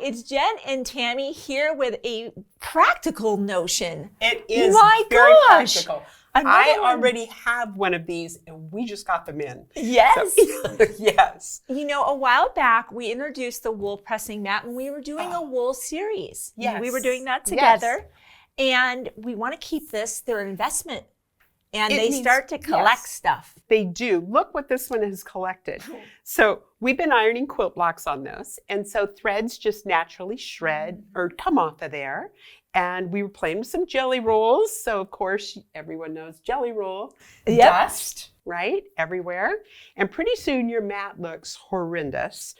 it's Jen and Tammy here with a practical notion. It is very practical. I one. already have one of these, and we just got them in. Yes. So, yes. You know, a while back, we introduced the wool pressing mat when we were doing a wool series. Yes. We were doing that together. Yes. And we want to keep this, their investment. And they start to collect stuff. They do. Look what this one has collected. So we've been ironing quilt blocks on this. And so threads just naturally shred or come off of there. And we were playing with some jelly rolls. So of course, everyone knows jelly roll. Yep. Dust, right? Everywhere. And pretty soon your mat looks horrendous.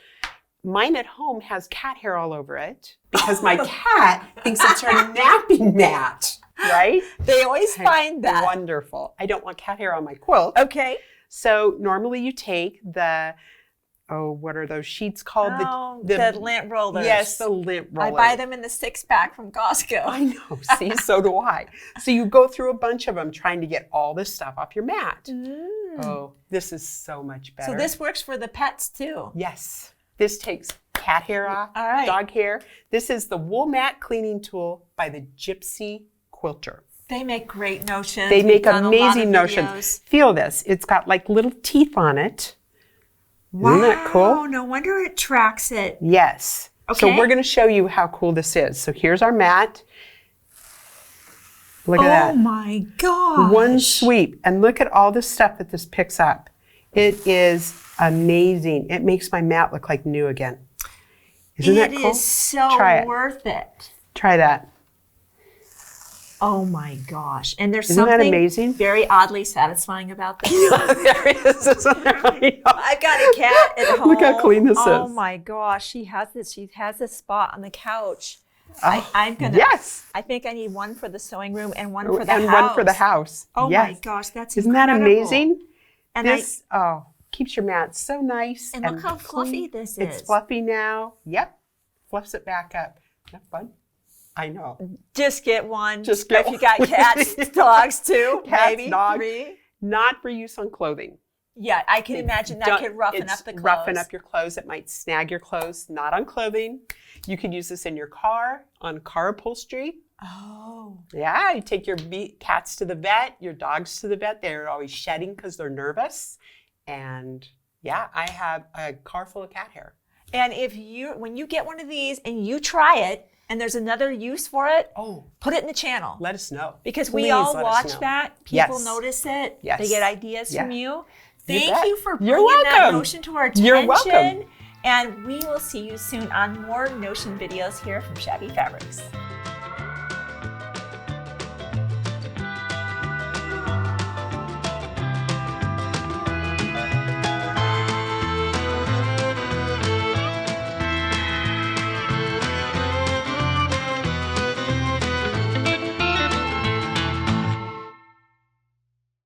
Mine at home has cat hair all over it because my cat thinks it's her napping mat. Right? They always find that. Wonderful. I don't want cat hair on my quilt. Okay. So normally you take the, what are those sheets called? The lint rollers. Yes, the lint rollers. I buy them in the 6-pack from Costco. I know. See, so do I. So you go through a bunch of them trying to get all this stuff off your mat. Oh, this is so much better. So this works for the pets too. Yes. This takes cat hair off, dog hair. This is the wool mat cleaning tool by the Gypsy Quilter. They make great notions. They make amazing notions. Feel this. It's got like little teeth on it. Wow. Isn't that cool? No wonder it tracks it. Yes. Okay. So we're going to show you how cool this is. So here's our mat. Look at that. Oh my gosh. One sweep. And look at all the stuff that this picks up. It is amazing. It makes my mat look like new again. Isn't that cool? It is so worth it. Try that. Oh my gosh. And there's Isn't that something amazing? very oddly satisfying about this. There it is. Isn't there? I've got a cat at home. Look how clean this is. Oh my gosh. She has this spot on the couch. I'm gonna. Yes. I think I need one for the sewing room and one for the house. And one for the house. Oh yes. my gosh, that's Isn't incredible. that amazing? And this keeps your mat so nice. And look how fluffy this is. It's fluffy now. Yep. Fluffs it back up. Isn't that fun? I know. Just get one. Just get if you got cats, dogs too, cats, maybe dogs, 3. Not for use on clothing. Yeah, I can imagine that could roughen up the clothes. Roughen up your clothes. It might snag your clothes. Not on clothing. You could use this in your car, on car upholstery. Oh. Yeah, you take your cats to the vet, your dogs to the vet. They're always shedding because they're nervous. And yeah, I have a car full of cat hair. And when you get one of these and you try it, and there's another use for it, put it in the channel. Let us know. Because Please we all watch that. People notice it. Yes. They get ideas from you. Thank you for You're bringing that welcome. notion to our attention. You're welcome. And we will see you soon on more notion videos here from Shabby Fabrics.